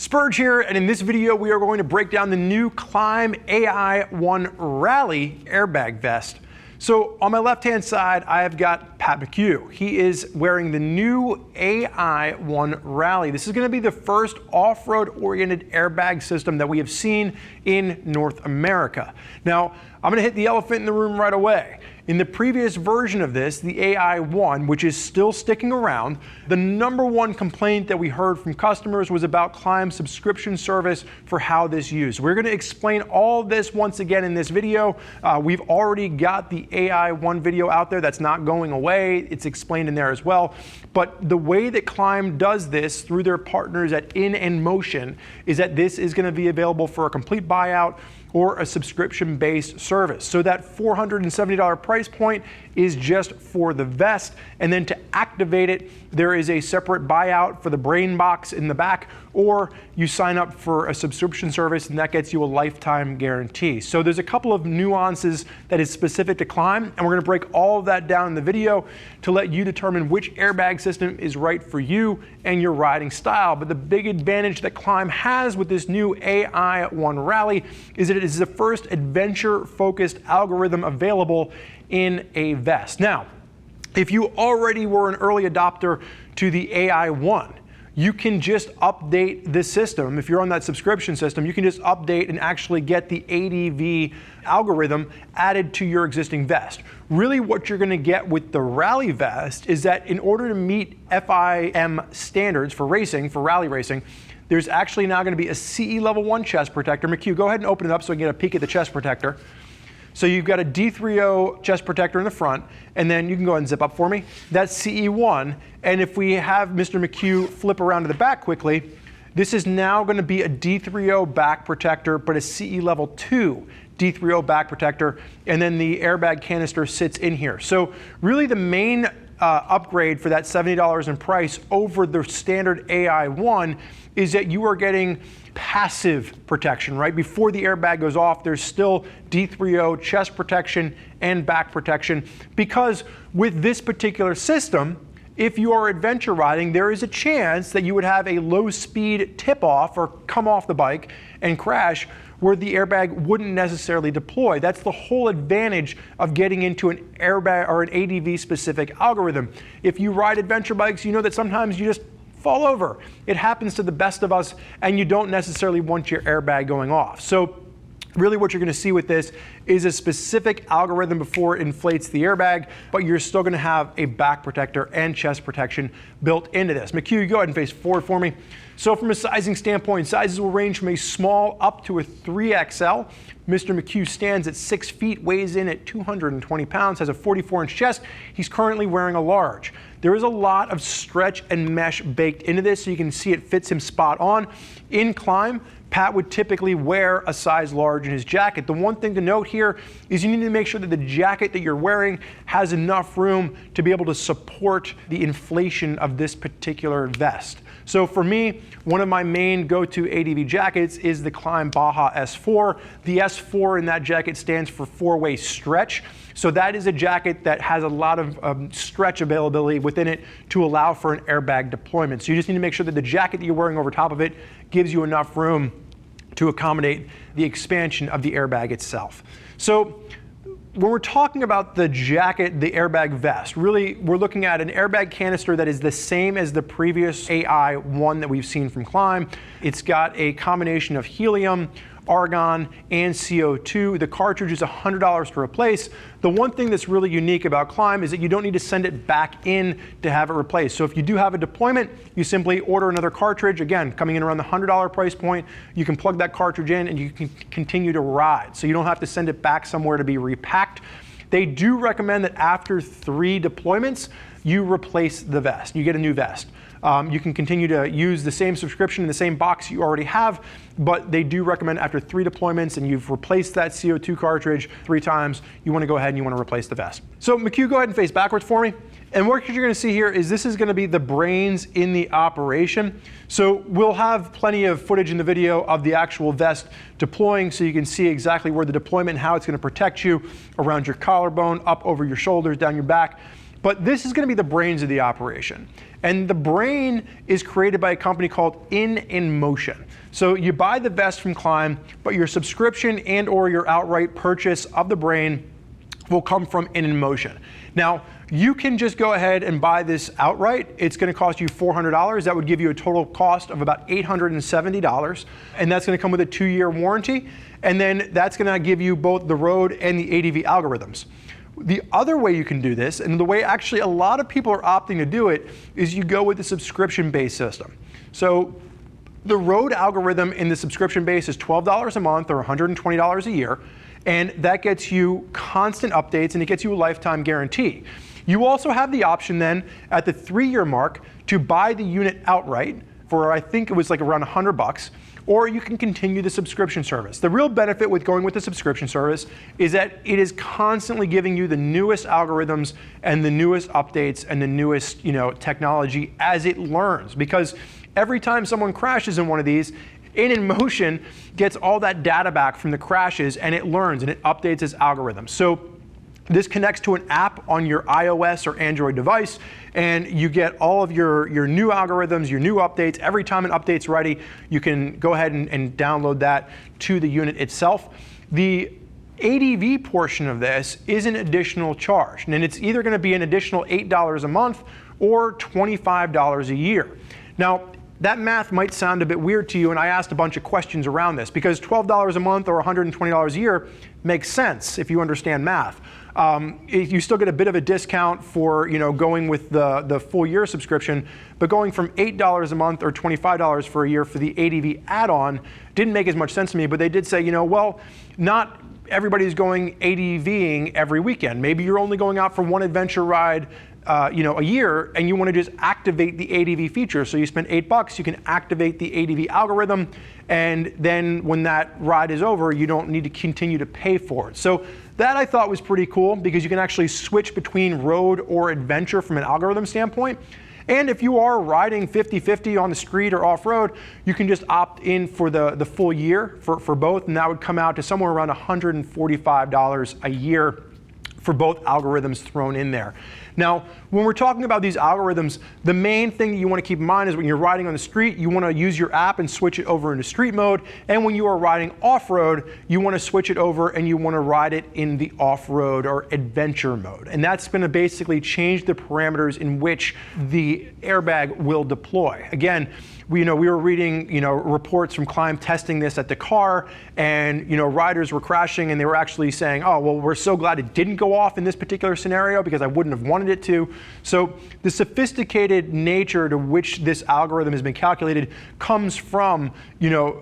Spurge here, and in this video we are going to break down the new Klim Ai-1 Rally airbag vest. So on my left hand side I have got Pat McHugh. He is wearing the new Ai-1 Rally. This is going to be the first off-road oriented airbag system that we have seen in North America. Now I'm going to hit the elephant in the room right away. In the previous version of this, the Ai-1, which is still sticking around, the #1 complaint that we heard from customers was about Klim's subscription service for how this used. We're going to explain all of this once again in this video. We've already got the Ai-1 video out there that's not going away. It's explained in there as well. But the way that Klim does this through their partners at In & Motion is that this is going to be available for a complete buyout or a subscription-based service. So that $470 price point is just for the vest, and then to activate it, there is a separate buyout for the brain box in the back, or you sign up for a subscription service and that gets you a lifetime guarantee. So there's a couple of nuances that is specific to Klim, and we're gonna break all of that down in the video to let you determine which airbag system is right for you and your riding style. But the big advantage that Klim has with this new Ai-1 Rally is that it is the first adventure-focused algorithm available in a vest. Now, if you already were an early adopter to the Ai-1, you can just update the system. If you're on that subscription system, you can just update and actually get the ADV algorithm added to your existing vest. Really what you're gonna get with the Rally vest is that in order to meet FIM standards for racing, for rally racing, there's actually now gonna be a CE Level 1 chest protector. McHugh, go ahead and open it up so we can get a peek at the chest protector. So you've got a D3O chest protector in the front, and then you can go ahead and zip up for me. That's CE1, and if we have Mr. McHugh flip around to the back quickly, this is now going to be a D3O back protector, but a CE Level 2 D3O back protector, and then the airbag canister sits in here. So really the main upgrade for that $70 in price over the standard Ai-1 is that you are getting passive protection, right? Before the airbag goes off, there's still D3O chest protection and back protection, because with this particular system, if you are adventure riding, there is a chance that you would have a low speed tip off or come off the bike and crash where the airbag wouldn't necessarily deploy. That's the whole advantage of getting into an airbag or an ADV specific algorithm. If you ride adventure bikes, you know that sometimes you just fall over. It happens to the best of us, and you don't necessarily want your airbag going off. So really what you're going to see with this is a specific algorithm before it inflates the airbag, but you're still going to have a back protector and chest protection built into this. McHugh, go ahead and face forward for me. So from a sizing standpoint, sizes will range from a small up to a 3XL. Mr. McHugh stands at 6 feet, weighs in at 220 pounds, has a 44-inch chest. He's currently wearing a large. There is a lot of stretch and mesh baked into this, so you can see it fits him spot on. In Klim, Pat would typically wear a size large in his jacket. The one thing to note here is you need to make sure that the jacket that you're wearing has enough room to be able to support the inflation of this particular vest. So for me, one of my main go-to ADV jackets is the Klim Baja S4. The S4 in that jacket stands for 4-way stretch. So that is a jacket that has a lot of stretch availability within it to allow for an airbag deployment. So you just need to make sure that the jacket that you're wearing over top of it gives you enough room to accommodate the expansion of the airbag itself. So when we're talking about the jacket, the airbag vest, really we're looking at an airbag canister that is the same as the previous Ai-1 that we've seen from Klim. It's got a combination of helium, argon, and CO2. The cartridge is $100 to replace. The one thing that's really unique about Klim is that you don't need to send it back in to have it replaced. So if you do have a deployment, you simply order another cartridge. Again, coming in around the $100 price point, you can plug that cartridge in and you can continue to ride. So you don't have to send it back somewhere to be repacked. They do recommend that after 3 deployments, you replace the vest. You get a new vest. You can continue to use the same subscription in the same box you already have, but they do recommend after 3 deployments and you've replaced that CO2 cartridge 3 times, you want to go ahead and you want to replace the vest. So McHugh, go ahead and face backwards for me. And what you're going to see here is this is going to be the brains in the operation. So we'll have plenty of footage in the video of the actual vest deploying so you can see exactly where the deployment and how it's going to protect you around your collarbone, up over your shoulders, down your back. But this is going to be the brains of the operation. And the brain is created by a company called In Motion. So you buy the vest from Klim, but your subscription and or your outright purchase of the brain will come from In Motion. Now, you can just go ahead and buy this outright. It's going to cost you $400. That would give you a total cost of about $870. And that's going to come with a 2-year warranty. And then that's going to give you both the Rode and the ADV algorithms. The other way you can do this, and the way actually a lot of people are opting to do it, is you go with the subscription-based system. So the Rode algorithm in the subscription base is $12 a month or $120 a year. And that gets you constant updates and it gets you a lifetime guarantee. You also have the option then at the 3-year mark to buy the unit outright for, I think it was like around $100, or you can continue the subscription service. The real benefit with going with the subscription service is that it is constantly giving you the newest algorithms and the newest updates and the newest, technology as it learns. Because every time someone crashes in one of these, In Motion gets all that data back from the crashes and it learns and it updates its algorithms. So this connects to an app on your iOS or Android device, and you get all of your new algorithms, your new updates. Every time an update's ready, you can go ahead and download that to the unit itself. The ADV portion of this is an additional charge, and it's either going to be an additional $8 a month or $25 a year. Now, that math might sound a bit weird to you, and I asked a bunch of questions around this, because $12 a month or $120 a year makes sense if you understand math. You still get a bit of a discount for going with the full year subscription, but going from $8 a month or $25 for a year for the ADV add-on didn't make as much sense to me. But they did say, well, not everybody's going ADVing every weekend. Maybe you're only going out for one adventure ride a year, and you want to just activate the ADV feature. So you spend $8, you can activate the ADV algorithm, and then when that ride is over, you don't need to continue to pay for it. So that I thought was pretty cool, because you can actually switch between road or adventure from an algorithm standpoint. And if you are riding 50-50 on the street or off-road, you can just opt in for the full year for both, and that would come out to somewhere around $145 a year for both algorithms thrown in there. Now, when we're talking about these algorithms, the main thing that you want to keep in mind is when you're riding on the street, you want to use your app and switch it over into street mode. And when you are riding off-road, you want to switch it over and you want to ride it in the off-road or adventure mode. And that's going to basically change the parameters in which the airbag will deploy. Again, we were reading reports from Klim testing this at Dakar, and riders were crashing and they were actually saying, oh, well, we're so glad it didn't go off in this particular scenario because I wouldn't have wanted it to. So the sophisticated nature to which this algorithm has been calculated comes from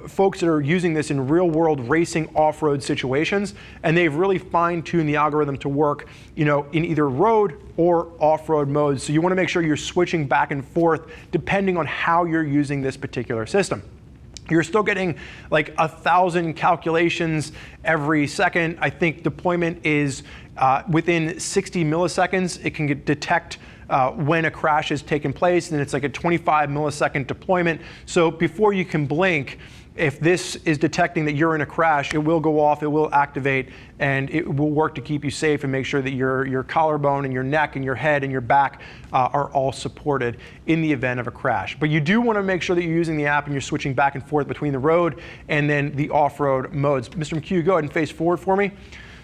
folks that are using this in real world racing off-road situations, and they've really fine-tuned the algorithm to work in either road or off-road modes. So you want to make sure you're switching back and forth depending on how you're using this particular system. You're still getting like 1,000 calculations every second. I think deployment is within 60 milliseconds. It can detect when a crash has taken place, and it's like a 25 millisecond deployment. So before you can blink, if this is detecting that you're in a crash, it will go off, it will activate, and it will work to keep you safe and make sure that your collarbone and your neck and your head and your back are all supported in the event of a crash. But you do want to make sure that you're using the app and you're switching back and forth between the road and then the off-road modes. Mr. McHugh, go ahead and face forward for me.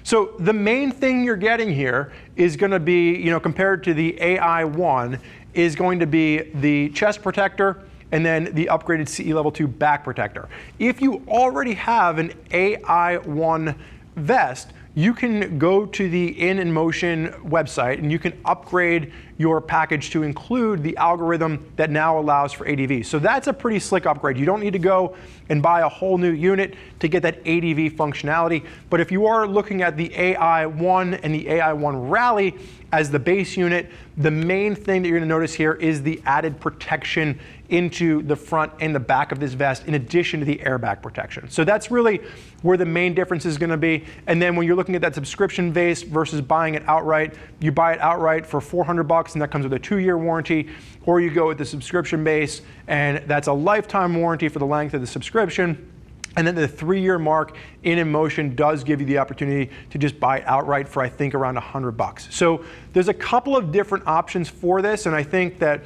So the main thing you're getting here is going to be, compared to the Ai-1, is going to be the chest protector and then the upgraded CE Level 2 back protector. If you already have an Ai-1 vest, you can go to the In Motion website and you can upgrade your package to include the algorithm that now allows for ADV. So that's a pretty slick upgrade. You don't need to go and buy a whole new unit to get that ADV functionality. But if you are looking at the Ai-1 and the Ai-1 Rally as the base unit, the main thing that you're going to notice here is the added protection into the front and the back of this vest, in addition to the airbag protection. So that's really where the main difference is going to be. And then when you're looking at that subscription base versus buying it outright, you buy it outright for $400, and that comes with a 2-year warranty, or you go with the subscription base, and that's a lifetime warranty for the length of the subscription. And then the 3-year mark in InMotion does give you the opportunity to just buy it outright for, I think, around $100. So there's a couple of different options for this, and I think that,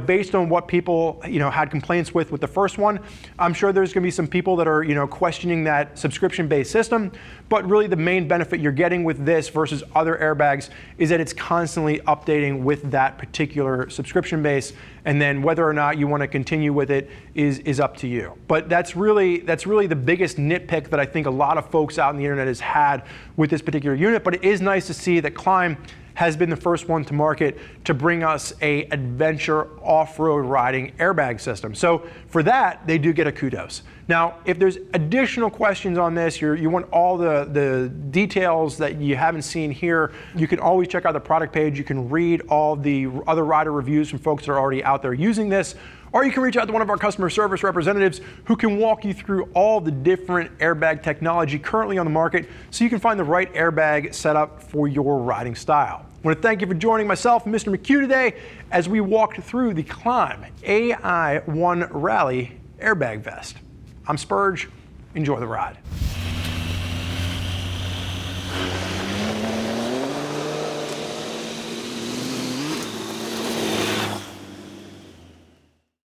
based on what people, had complaints with the first one, I'm sure there's going to be some people that are, questioning that subscription-based system. But really, the main benefit you're getting with this versus other airbags is that it's constantly updating with that particular subscription base, and then whether or not you want to continue with it is up to you. But that's really the biggest nitpick that I think a lot of folks out on the internet has had with this particular unit. But it is nice to see that Klim has been the first one to market to bring us a adventure off-road riding airbag system. So for that, they do get a kudos. Now, if there's additional questions on this, you want all the details that you haven't seen here, you can always check out the product page. You can read all the other rider reviews from folks that are already out there using this, or you can reach out to one of our customer service representatives who can walk you through all the different airbag technology currently on the market so you can find the right airbag setup for your riding style. I want to thank you for joining myself and Mr. McHugh today as we walked through the Klim Ai-1 Rally airbag vest. I'm Spurge. Enjoy the ride.